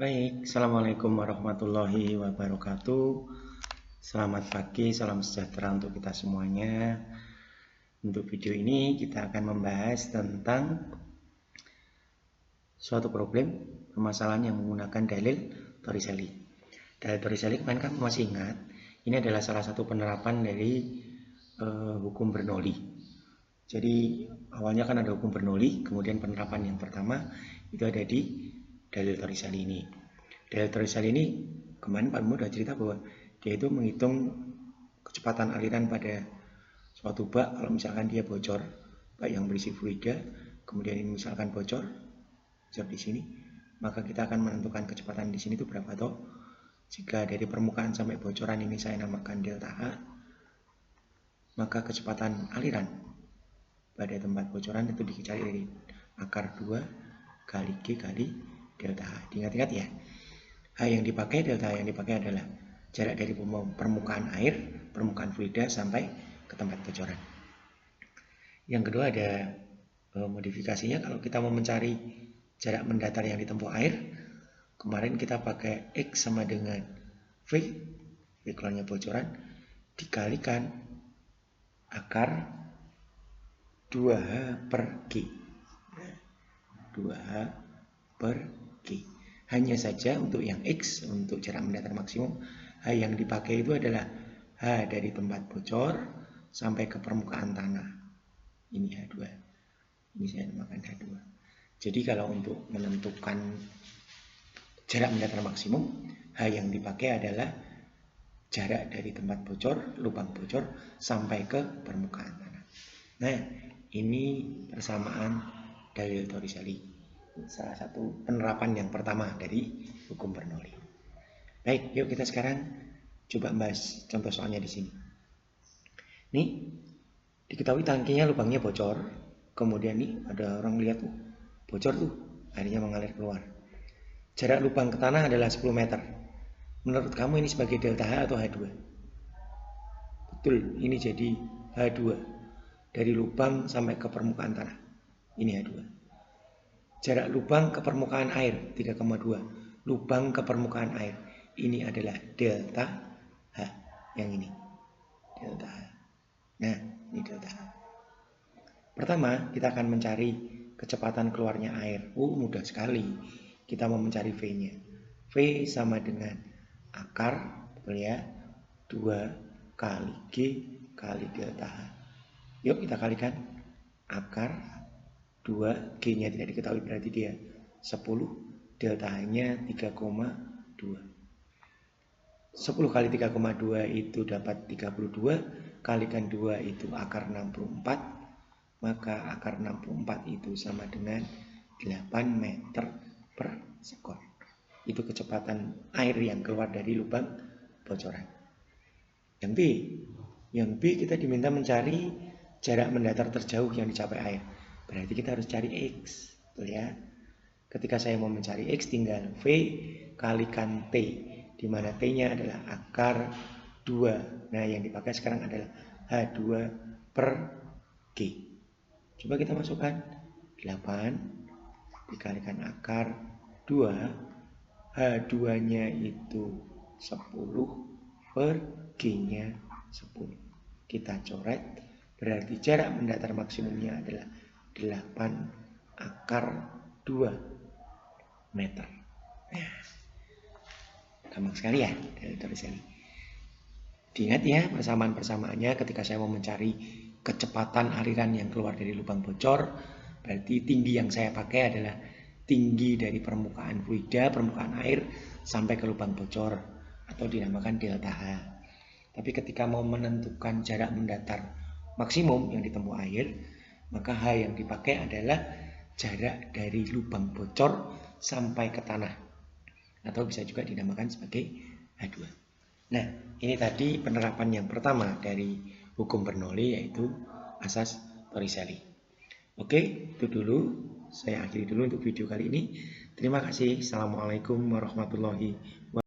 Baik, Assalamualaikum warahmatullahi wabarakatuh. Selamat pagi, salam sejahtera untuk kita semuanya. Untuk video ini kita akan membahas tentang suatu permasalahan yang menggunakan dalil Torricelli. Dalil Torricelli kemarin kamu masih ingat, ini adalah salah satu penerapan dari hukum Bernoulli. Jadi awalnya kan ada hukum Bernoulli, kemudian penerapan yang pertama itu ada di dalil Torricelli ini. Dalil Torricelli ini kemarin Pak Mu sudah cerita bahwa dia itu menghitung kecepatan aliran pada suatu bak. Kalau misalkan dia bocor, bak yang berisi fluida, kemudian ini misalkan bocor di sini, maka kita akan menentukan kecepatan di sini itu berapa toh. Jika dari permukaan sampai bocoran ini saya namakan delta H, maka kecepatan aliran pada tempat bocoran itu dicari dari akar 2 kali G kali delta H. Diingat-ingat ya. Delta H yang dipakai adalah jarak dari permukaan air, permukaan fluida sampai ke tempat bocoran. Yang kedua ada modifikasinya. Kalau kita mau mencari jarak mendatar yang ditempuh air, kemarin kita pakai X sama dengan V keluarnya bocoran, dikalikan akar 2H per G. 2H per G. Hanya saja untuk yang X, untuk jarak mendatar maksimum, H yang dipakai itu adalah H dari tempat bocor sampai ke permukaan tanah. Ini H2. Ini saya namakan H2. Jadi kalau untuk menentukan jarak mendatar maksimum, H yang dipakai adalah jarak dari tempat bocor, lubang bocor, sampai ke permukaan tanah. Nah, ini persamaan dalil Torricelli. Salah satu penerapan yang pertama dari hukum Bernoulli. Baik, yuk kita sekarang coba bahas contoh soalnya di sini. Nih, diketahui tangkinya lubangnya bocor, kemudian nih ada orang lihat bocor tuh, airnya mengalir keluar. Jarak lubang ke tanah adalah 10 meter. Menurut kamu ini sebagai delta H atau H2? Betul, ini jadi H2. Dari lubang sampai ke permukaan tanah. Ini H2. Jarak lubang ke permukaan air 3,2. Lubang ke permukaan air. Ini adalah delta H. Yang ini. Delta H. Nah, ini delta H. Pertama, kita akan mencari kecepatan keluarnya air. Mudah sekali. Kita mau mencari V-nya. V sama dengan akar, betul ya, 2 kali G kali delta H. Yuk kita kalikan. Akar 2, G-nya tidak diketahui berarti dia 10, delta H-nya 3,2. 10 kali 3,2 itu dapat 32, kalikan 2 itu akar 64, maka akar 64 itu sama dengan 8 meter per sekon. Itu kecepatan air yang keluar dari lubang bocoran. Yang B kita diminta mencari jarak mendatar terjauh yang dicapai air. Berarti kita harus cari X, betul ya? Ketika saya mau mencari X, tinggal V kalikan T, di mana T-nya adalah akar 2. Nah, yang dipakai sekarang adalah H2 per G. Coba kita masukkan 8 dikalikan akar 2, H2-nya itu 10 per G-nya 10. Kita coret, berarti jarak mendatar maksimumnya adalah 8 akar 2 meter. Nah, gampang sekali ya dari Torricelli. Diingat ya persamaan-persamaannya ketika saya mau mencari kecepatan aliran yang keluar dari lubang bocor, berarti tinggi yang saya pakai adalah tinggi dari permukaan fluida, permukaan air sampai ke lubang bocor, atau dinamakan delta H. Tapi ketika mau menentukan jarak mendatar maksimum yang ditempuh air, maka H yang dipakai adalah jarak dari lubang bocor sampai ke tanah, atau bisa juga dinamakan sebagai H2. Nah, ini tadi penerapan yang pertama dari hukum Bernoulli, yaitu asas Torricelli. Oke, itu dulu. Saya akhiri dulu untuk video kali ini. Terima kasih. Assalamualaikum warahmatullahi wabarakatuh.